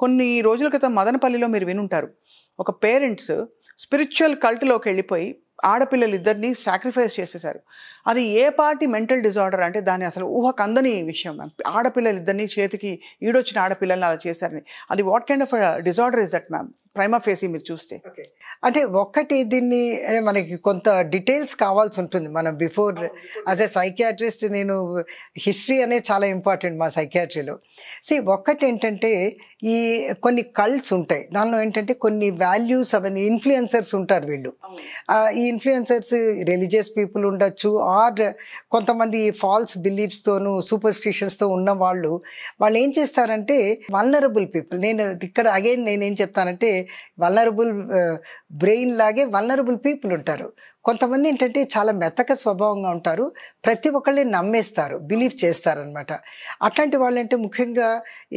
కొన్ని రోజుల క్రితం మదనపల్లిలో మీరు వినుంటారు. ఒక పేరెంట్స్ స్పిరిచువల్ కల్ట్‌లోకి వెళ్ళిపోయి ఆడపిల్లలిద్దరిని సాక్రిఫైస్ చేసేశారు. అది ఏ పార్టీ మెంటల్ డిజార్డర్ అంటే దాన్ని అసలు ఊహకందని విషయం మ్యామ్. ఆడపిల్లలిద్దరిని చేతికి ఈడొచ్చిన ఆడపిల్లల్ని అలా చేశారని. అది what kind of disorder is that ma'am? Prima facie మీరు చూస్తే. అంటే ఒక్కటి దీన్ని మనకి కొంత డీటెయిల్స్ కావాల్సి ఉంటుంది. మనం బిఫోర్ యాజ్ ఎ సైకియాట్రిస్ట్ నేను హిస్టరీ అనేది చాలా ఇంపార్టెంట్ మా సైకియాట్రీలో. ఒక్కటి ఏంటంటే ఈ కొన్ని కల్ట్స్ ఉంటాయి. దానిలో ఏంటంటే కొన్ని వాల్యూస్ అవన్నీ ఇన్ఫ్లుయెన్సర్స్ ఉంటారు వీళ్ళు. ఈ ఇన్ఫ్లుయెన్సర్స్ రిలీజియస్ పీపుల్ ఉండొచ్చు, ఆర్ కొంతమంది ఫాల్స్ బిలీఫ్స్తోను సూపర్స్టిషన్స్తో ఉన్న వాళ్ళు ఏం చేస్తారంటే వల్నరబుల్ పీపుల్, నేను ఇక్కడ అగైన్ నేనేం చెప్తానంటే వల్నరబుల్ బ్రెయిన్ లాగే వల్నరబుల్ పీపుల్ ఉంటారు. కొంతమంది ఏంటంటే చాలా మెత్తక స్వభావంగా ఉంటారు, ప్రతి ఒక్కళ్ళని నమ్మేస్తారు, బిలీవ్ చేస్తారనమాట. అట్లాంటి వాళ్ళు అంటే ముఖ్యంగా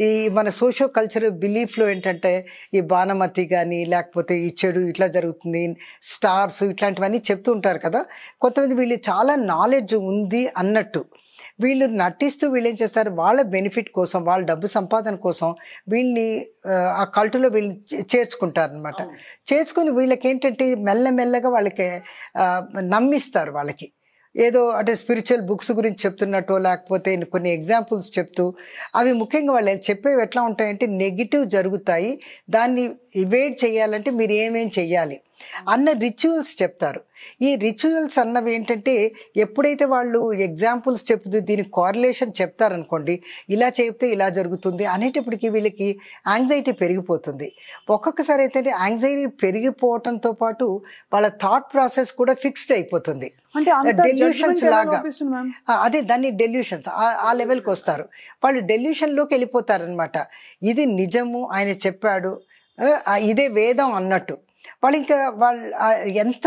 ఈ మన సోషో కల్చరల్ బిలీఫ్లో ఏంటంటే ఈ బాణమతి కానీ లేకపోతే ఈ చెడు ఇట్లా జరుగుతుంది, స్టార్స్ ఇట్లాంటివన్నీ చెప్తూ ఉంటారు కదా. కొంతమంది వీళ్ళు చాలా నాలెడ్జ్ ఉంది అన్నట్టు వీళ్ళు నటిస్తూ వీళ్ళు ఏం చేస్తారు, వాళ్ళ బెనిఫిట్ కోసం, వాళ్ళ డబ్బు సంపాదన కోసం వీళ్ళని ఆ కల్టులో వీళ్ళని చేర్చుకుంటారనమాట. చేర్చుకొని వీళ్ళకి ఏంటంటే మెల్లమెల్లగా వాళ్ళకి నమ్మిస్తారు. వాళ్ళకి ఏదో అంటే స్పిరిచువల్ బుక్స్ గురించి చెప్తున్నట్టు లేకపోతే కొన్ని ఎగ్జాంపుల్స్ చెప్తూ, అవి ముఖ్యంగా వాళ్ళు చెప్పేవి ఎట్లా ఉంటాయంటే నెగిటివ్ జరుగుతాయి, దాన్ని ఇవేట్ చేయాలంటే మీరు ఏమేం చెయ్యాలి అన్న రిచువల్స్ చెప్తారు. ఈ రిచువల్స్ అన్నవి ఏంటంటే ఎప్పుడైతే వాళ్ళు ఎగ్జాంపుల్స్ చెప్తూ దీని కోరిలేషన్ చెప్తారనుకోండి, ఇలా చెప్తే ఇలా జరుగుతుంది అనేటప్పటికి వీళ్ళకి యాంగ్జైటీ పెరిగిపోతుంది. ఒక్కొక్కసారి అయితే యాంగ్జైటీ పెరిగిపోవటంతో పాటు వాళ్ళ థాట్ ప్రాసెస్ కూడా ఫిక్స్డ్ అయిపోతుంది. డెల్యూషన్స్ లాగా, అదే దాన్ని డెల్యూషన్స్ ఆ లెవెల్కి వస్తారు. వాళ్ళు డెల్యూషన్లోకి వెళ్ళిపోతారనమాట. ఇది నిజము, ఆయన చెప్పాడు, ఇదే వేదం అన్నట్టు. వాళ్ళు ఇంకా ఎంత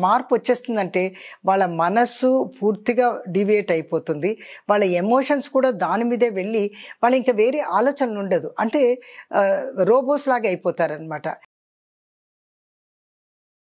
మార్పు వచ్చేస్తుందంటే వాళ్ళ మనస్సు పూర్తిగా డివియేట్ అయిపోతుంది, వాళ్ళ ఎమోషన్స్ కూడా దాని మీదే వెళ్ళి వాళ్ళు ఇంకా వేరే ఆలోచనలు ఉండదు, అంటే రోబోస్ లాగా అయిపోతారనమాట.